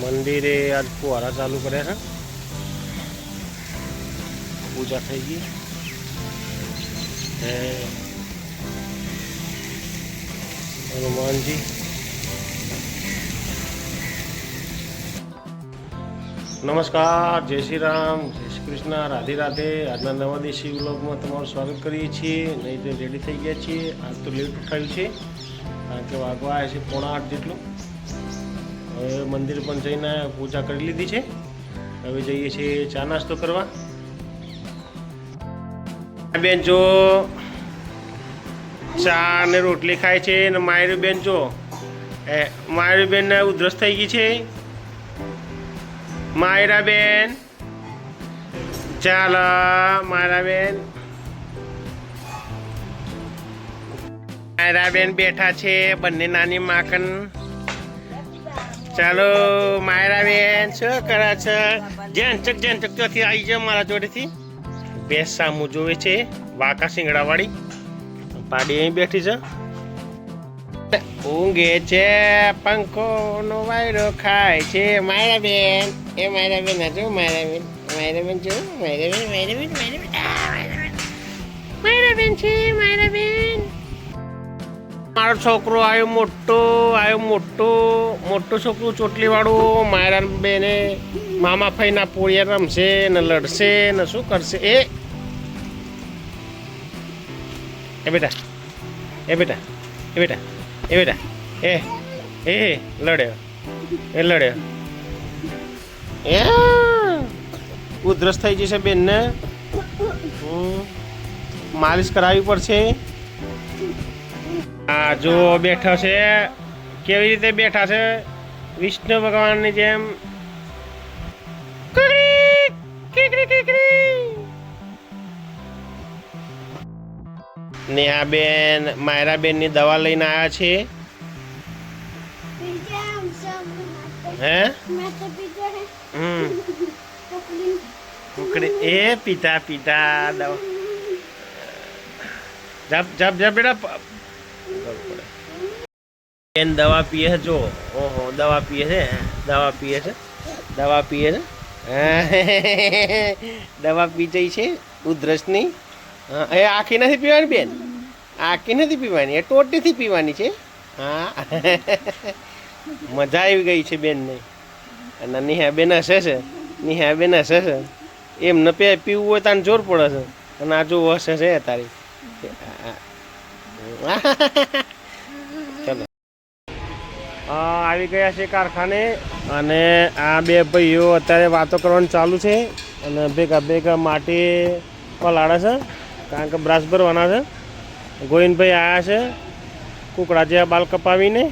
મંદિરે આજ ફુવારા ચાલુ કર્યા છે, પૂજા થઈ ગઈ. હનુમાનજી નમસ્કાર, જય શ્રી રામ, જય શ્રી કૃષ્ણ, રાધે રાધે. આજના નવા દેશી વ્લોગમાં તમારું સ્વાગત કરીએ છીએ. નહીં તો રેડી થઈ ગયા છીએ. આજ તો લેટ ઉઠાયું છે કારણ કે વાગવા આવ્યા છે 7:45 જેટલું. હવે મંદિર પણ જઈને પૂજા કરી લીધી છે. હવે જઈએ છીએ ચા નાસ્તો કરવા. બેન જો ચા ને રોટલી ખાય છે ને માયરી બેન જો માયરી બેન ને ઉધરસ થઈ ગઈ છે. માયરા બેન ચાલો, માયરા બેન બેઠા છે બંને નાની માખન. ચાલો માયરા બેન શું કરે છે? જેન ચક ત્યાંથી આવી જાય મારા જોડેથી. બેસ સામું જોવે છે, વાંકા સિંગડા વાળી. પાડી અહીં બેઠી છે, ઊંઘે છે, પંખો નો વાયરો ખાય છે. માયરા બેન માયરા બેન જો માયરા બેન જો માયરા બેન છે. માયરા બેન મારો છોકરો આવ્યો મોટો છોકરો ચોટલી વાળું. માયરા બેને મામા ફઈના પોળિયા રમશે ને લડશે ને શું કરશે. એ બેટા લડ્યો. ઉધરસ થઈ જશે બેનને, માલિશ કરાવવી પડશે. આ જો બેઠો છે, કેવી રીતે બેઠા છે વિષ્ણુ ભગવાનની જેમ. નેહા બેન માયરા બેન ની દવા લઈને આવ્યા છે. પીતા દવા. જપ બેટા. બેન દવા પીએ છે જો. ઓહો દવા પીએ છે. દવા પી જઈ છે ઉધરસની. એ આખી નથી પીવાની બેન, આખી નથી પીવાની, એ ટોટીથી પીવાની છે. હા મજા આવી ગઈ છે બેનને. અને નિહા બેન હશે છે, એમને પીવું હોય તાને જોર પડે છે. અને આ જો હશે છે તારી. ચલો આવી ગયા છે કારખાને. અને આ બે ભાઈઓ અત્યારે વાતો કરવાનું ચાલુ છે. અને ભેગા માટી પલાળે છે કારણ કે બ્રાસ ભરવાના છે. ગોવિંદભાઈ આવ્યા છે કુકડા જેવા બાલ કપાવીને.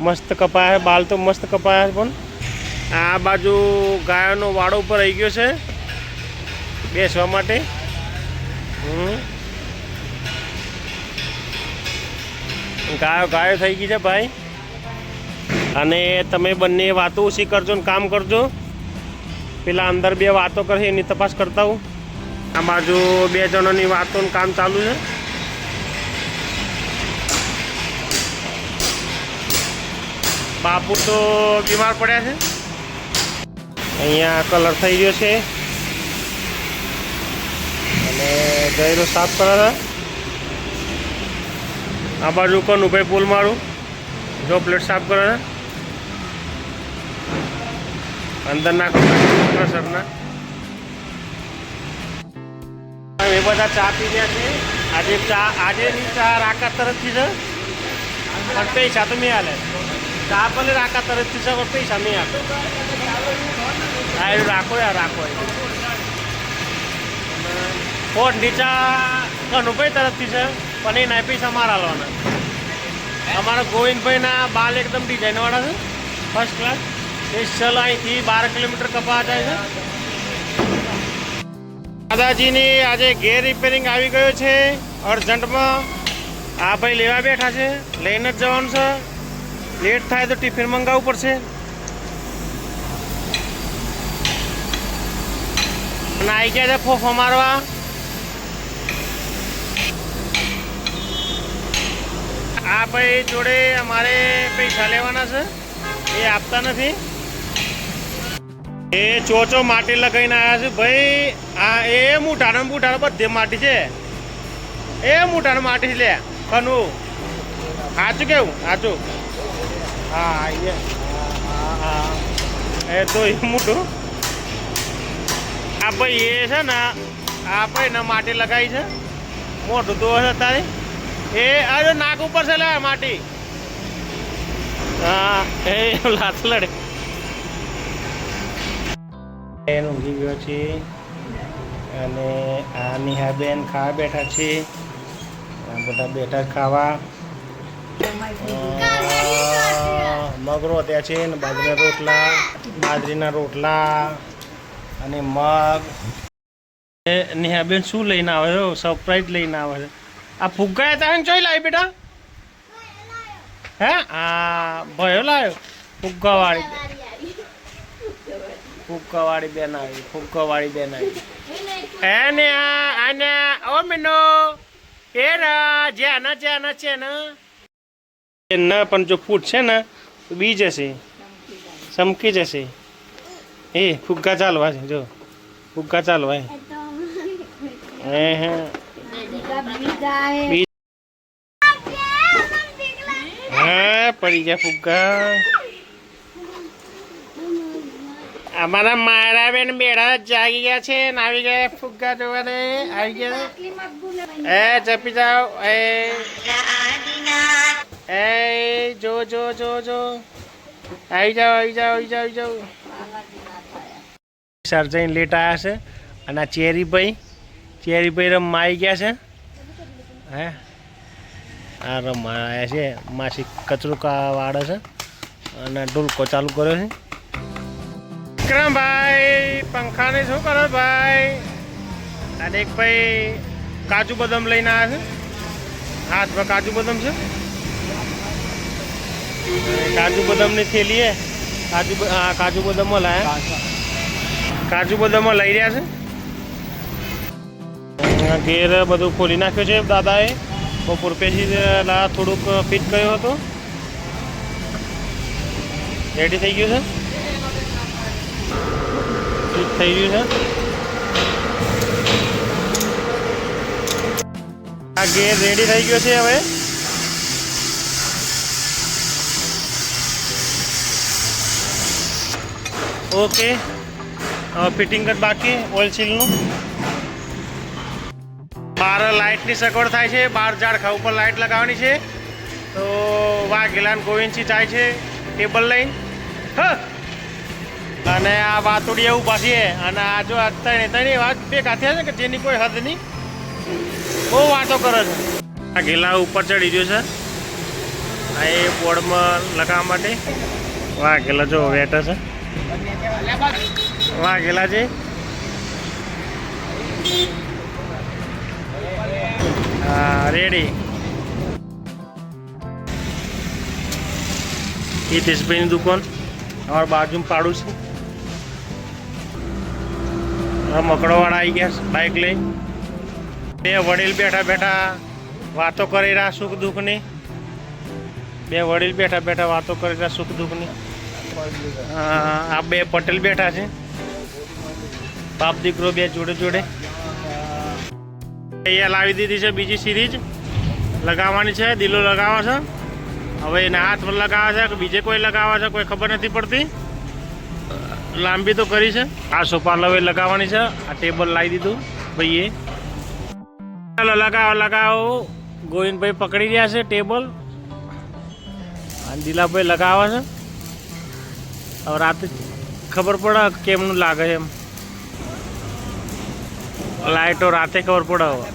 મસ્ત કપાયા છે બાલ, તો મસ્ત કપાયા છે. પણ આ બાજુ ગાયોનો વાડો ઉપર આવી ગયો છે બેસવા માટે. ગાયો થઈ ગઈ છે ભાઈ. અને તમે બંને વાતો ઓછી કરજો ને કામ કરજો. પેલા અંદર બે વાતો કરશે એની તપાસ કરતા હું. આ બાજુ બે જણોની વાતોનું કામ ચાલુ છે. બાપુ તો બીમાર પડ્યા છે. અહીંયા કલર થઈ ગયો છે અને ગયરો સાફ કરે છે. આ બાજુ કનુભાઈ પુલ મારું જો પ્લેટ સાફ કરે છે. અંદર નાખો સરના. એ બધા ચા પી ગયા છે. આજેની ચા રાકા તરફથી છે પણ પૈસા તો મેં હાલે. ચા ભલે રાકા તરફથી છે પણ પૈસા મેં આપે. હા એવું રાખો ફોટની ચા કનુભાઈ તરફથી છે પણ એના પૈસા મારા હાલવાના. અમારા ગોવિંદભાઈના બાલ એકદમ ડિઝાઇનવાળા છે, ફર્સ્ટ ક્લાસ. સ્પેશિયલ અહીંથી 12 કિલોમીટર કપા જાય છે. દાદાજીની આજે ગેર રિપેરિંગ આવી ગયો છે અર્જન્ટમાં. આ ભાઈ લેવા બેઠા છે, લઈને જ જવાનું છે. લેટ થાય તો ટિફિન મંગાવવું પડશે. અને આવી ગયા છે ફોફો મારવા. આ ભાઈ જોડે અમારે પૈસા લેવાના છે, એ આપતા નથી. એ ચોચો માટી લગાવીને આવ્યા છે ભાઈ. આ એ મૂઠાના મૂઠાના બધે માટી છે. એ મૂઠાના માટી છે લે કનું. સાચું કેવું સાચું? હા હા એ તો એ મોટું. આ ભાઈ એ છે ને આ ભાઈ ને માટી લગાવી છે મોટું તો હશે તારે. એ આ નાક ઉપર છે લે માટી. હા એ લાત લડે એનું ઊંઘી ગયો છે. અને આ નિહાબેન ખાવા બેઠા છે. આ બધા બેઠા ખાવા. મગરો ત્યાં છે ને બાજરીના રોટલા અને મગ. નિહાબેન શું લઈને આવે છે? સરપ્રાઈઝ લઈને આવે છે. આ ફુગ્ગા હતા ને ચોઈ લાવી બેટા? હે આ ભયો લાવ્યો ફુગ્ગાવાળી બેન આવી. ફુગ્ગાવાળી બેન આવી. હે ને આને ઓ મીનો એ રા જ્યાના જ્યાના છે ને ના પણ જો ફૂટ છે ને તો બી જશે, ચમકી જશે. એ ફુગ્ગા ચાલવા છે જો ફુગ્ગા ચાલવા. હા પડી ગયા ફુગ્ગા. અમારા મારા બેન બેડા જાગી ગયા છે ને આવી ગયા ફુગ્ગા જોવાને. આવી ગયા એ જપી જાઓ. એ જો જો જો જો આવી જાઓ આવી જાઓ આવી જાઓ આવી જાઓ. સર જઈને લેટ આવ્યા છે. અને આ ચેરીભાઈ રમવા આવી ગયા છે. હે આ રમવા આવ્યા છે. માસી કચરો વાળે છે અને ઢોલકો ચાલુ કર્યો છે. વિક્રમભાઈ પંખાને શું કરો ભાઈ? અને એક ભાઈ કાજુ બદામ લઈને આવ્યા છે. હાથમાં કાજુ બદામ છે. કાજુ બદામની થેલી હે. કાજુ બદામમાં લાયા. કાજુ બદામમાં લઈ રહ્યા છે. ઘેર બધું ખોલી નાખ્યું છે દાદાએ. બપોર પછી થોડુંક ફિટ કર્યો હતો. રેડી થઈ ગયું છે. ફિટ થઈ ગયું છે. આ ઘેર રેડી થઈ ગયો છે હવે. ઓકે ફિટિંગ જ બાકી ઓઇલ સીલનું. બહાર લાઇટની સગવડ થાય છે. બહાર ઝાડખા ઉપર લાઇટ લગાવવાની છે. તો વાઘેલા ગોવિંદસિંહ જાય છે ટેબલ લઈને. અને આ વાતુડિયા ઊભા છે. અને આ જો ત્રણે વાત ભેગા થયા છે કે જેની કોઈ હદ નહીં. બહુ વાતો કરે છે. આ ઘેલા ઉપર ચડી ગયો છે. આ એ બોર્ડમાં લગાવવા માટે. વાઘેલા જો વેટર છે. વાઘેલા છે. હા રેડી. હિતેશભાઈની દુકાન અમારા બાજુમાં પાડું છે. મકડોવાળા આવી ગયા બાઇક લઈ. બે વડીલ બેઠા બેઠા વાતો કરી રહ્યા સુખ દુઃખની. બે વડીલ બેઠા બેઠા વાતો કરી રહ્યા સુખ દુઃખની. આ બે પટેલ બેઠા છે. બાપ દીકરો બે જોડે જોડે. અહીંયા લાવી દીધી છે બીજી સિરીઝ લગાવવાની છે. દિલો લગાવવા છે. હવે એના હાથ પર લગાવવા છે કે બીજે કોઈ લગાવવા છે કોઈ ખબર નથી પડતી. લાંબી તો કરી છે. આ સોફા લવે લગાવવાની છે. આ ટેબલ લાવી દીધું ભાઈએ. ચાલો લગાવો લગાવો. ગોવિંદભાઈ પકડી રહ્યા છે ટેબલ. અને દિલાભાઈ લગાવવા છે. હવે રાતે ખબર પડે કેમનું લાગે એમ. લાઈટો રાતે ખબર પડે. હવે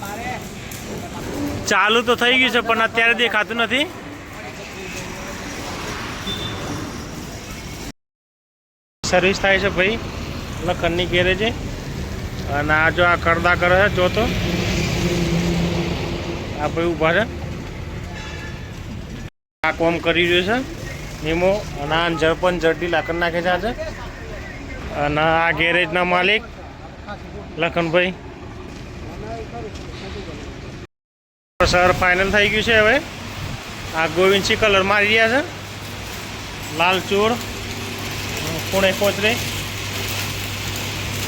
ચાલુ તો થઈ ગયું છે પણ અત્યારે દેખાતું નથી. સર્વિસ થાય છે ભાઈ લખનની ગેરેજે. અને આ જો આ કરદા કરે છે જો તો આ ભાઈ ઊભા છે. આ કોમ કરી રહ્યું છે નિમો. અને આ ઝડપન ઝડડી લાકડ નાખે છે આજે. અને આ ગેરેજના માલિક લખનભાઈ. સર ફાઇનલ થઈ ગયું છે હવે. આ ગોવિંદસિંહ કલર મારી રહ્યા છે. લાલ ચોર ખૂણે કોચરે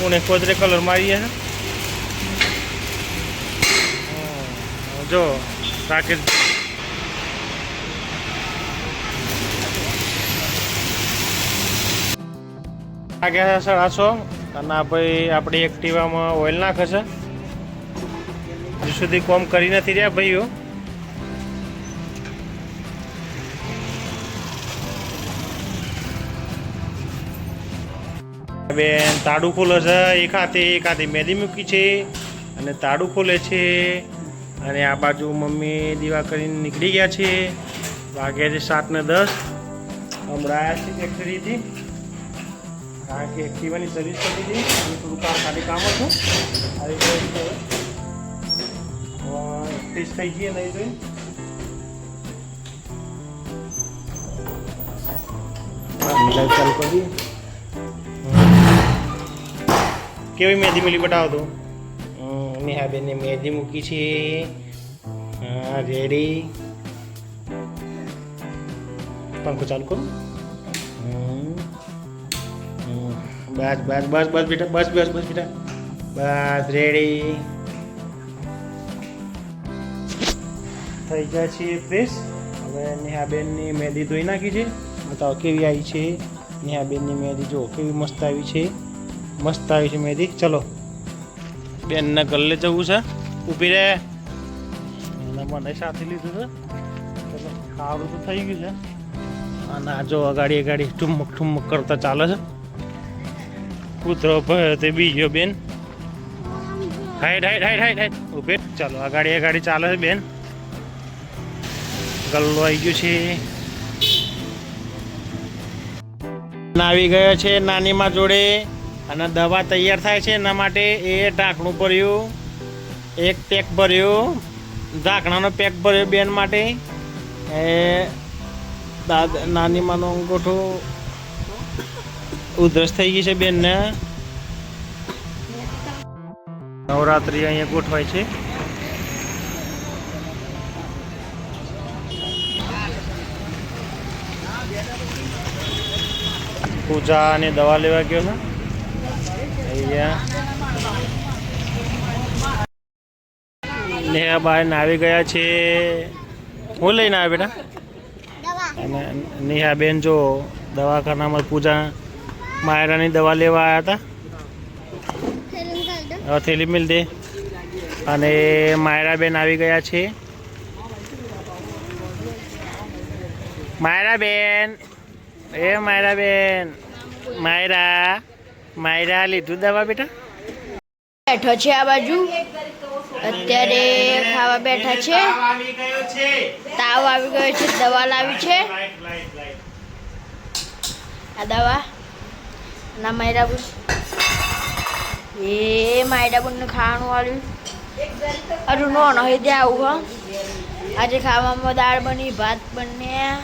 કોને કોદરે કલર મારીએ જો રાકેશ વાગ્યા 6:30 અને આ ભાઈ આપણી એક્ટિવામાં ઓઇલ નાખે છે. હજુ સુધી કોમ કરી નથી રહ્યા ભાઈઓ. બેન તાડું ખોલે છે, એક હાથે મેદી મૂકી છે અને તાડું ખોલે છે. અને આ બાજુ મમ્મી દીવા કરીને નીકળી ગયા છે. વાગ્યા છે 7:10. હમણાં આવ્યા છે ફેક્ટરીથી, કારણ કે એક્ટિવાની સર્વિસ કરી હતી અને થોડું ખાલી કામ હતું. આવી ટેસ્ટ થઈ જઈએ નહીં જોઈ. ચાલુ કરી દઈએ. કેવી મહેંદી મિલી બતાવો તો. નેહાબેનને મહેંદી મૂકી છે. હા રેડી. પંખો ચાલુ કરું. બસ બસ બસ બસ બેટા, બસ બસ બસ બેટા, બસ રેડી. થઈ ગયા છે ફ્રેશ. હવે નેહાબેનની મહેંદી ધોઈ નાખી છે. બતાવો કેવી આવી છે નેહાબેનની મહેંદી. જો કેવી મસ્ત આવી છે, મસ્ત આવી છે મહેંદી. ચલો બેનના ગલ્લે જવું છે. ઊભી રહે. મને સાથે લીધું છે. ચલો ખાવાનું તો થઈ ગયું છે. અને આ જો અગાડી ઠુમક ઠુમક કરતા ચાલે છે. કૂતરો ભયો તે બીજો બેન. હાઈટ હાઈટ હાઈટ હાઈટ હાઈટ ઊભે. ચાલો અગાડી ચાલે છે બેન. ગલ્લો આવી ગયો છે. આવી ગયો છે નાનીમાં જોડે અને દવા તૈયાર થાય છે એના માટે એ ઢાંકણું ભર્યું, એક પેક ભર્યું, ઢાંકણાનો પેક ભર્યો બેન માટે. એ નાનીમાંનો અંગૂઠો ઉધરસ થઈ ગઈ છે બેનને. નવરાત્રી અહીંયા ગોઠવાય છે. પૂજા અને દવા લેવા ગયો ને અહીંયા નેહાબાઈ આવી ગયા છે. હું લઈને આવ્યા બેટા. અને નેહાબેન જો દવાખાનામાં પૂજા માયરાની દવા લેવા આવ્યા હતા. હવે થેલી મિલ દે. અને માયરાબેન આવી ગયા છે. માયરાબેન, એ માયરાબેન, માયરા લીધું દવા બેટા? બેઠો છે આ બાજુ. અત્યારે ખાવા બેઠા છે. તાવ આવી ગયો છે, દવા લાવી છે. આ દવા ના માયરાબુન, એ માયરાબુનનું ખાવાનું આવ્યું. અરુ નો નહીં દે આવું. હા આજે ખાવામાં દાળ બની, ભાત બન્યા,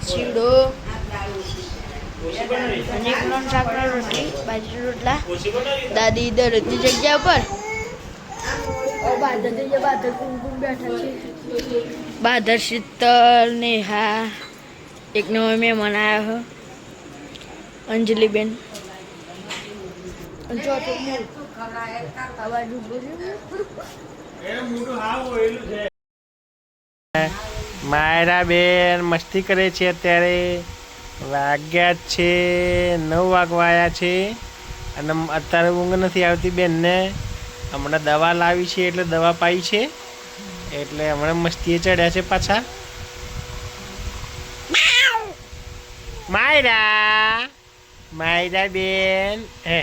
શીરો અને એકલોન શાકના રોટલી, બાજરી રોટલા. દાદી ઈધર હતી જગ્યા ઉપર. બાધર કુમકુમ બેઠા છે. બાધર, શીતલ, નેહા, એક નવો મહેમાન આવ્યા હ, અંજલિબેન. માયરાબેન મસ્તી કરે છે. અત્યારે વાગ્યા છે 9 વાગવાયા છે અને અત્યારે ઊંઘ નથી આવતી બેનને. હમણાં દવા લાવી છે એટલે દવા પાઈ છે એટલે હમણાં મસ્તીએ ચડ્યા છે પાછા. માયરા બેન હે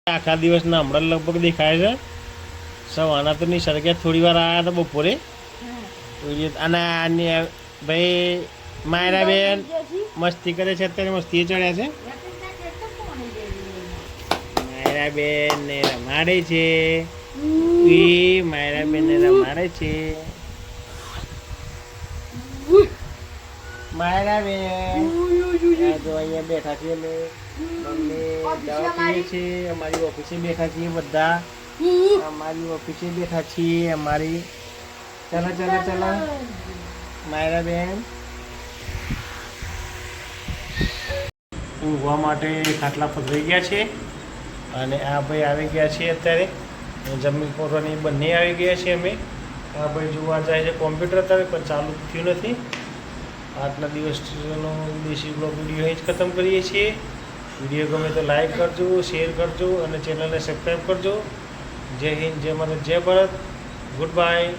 આખા દિવસના હમણાં લગભગ દેખાય છે. સવારના તો નહીં સરગ્યા, થોડી વાર આવ્યા હતા બપોરે. અને ભાઈ માયરા બેન મસ્તી કરે છે. અત્યારે મસ્તીએ ચડ્યા છે. માયરા બેન ને રમાડે છે. માયરા બેન ને રમાડે છે. માયરા બેન જો અહીંયા બેઠા છીએ અમે. મમ્મી દવા પીએ છીએ. અમારી ઓફિસે બેઠા છીએ બધા. અમારી ઓફિસે બેઠા છીએ અમારી. ચલો ચલો ચલો માયરા બેન. ઊંઘવા માટે ખાટલા પધરાઈ ગયા છે અને આ ભાઈ આવી ગયા છીએ અત્યારે જમી કોરવાની બંને આવી ગયા છીએ અમે. આ ભાઈ જોવા જાય છે કોમ્પ્યુટર અત્યારે પણ ચાલુ થયું નથી. આજના દિવસનો દેશી બ્લોગ વિડીયો અહીં જ ખતમ કરીએ છીએ. વિડીયો ગમે તો લાઈક કરજો, શેર કરજો અને ચેનલને સબસ્ક્રાઈબ કરજો. જય હિન્દ, જય ભારત, જય ભારત. Good bye.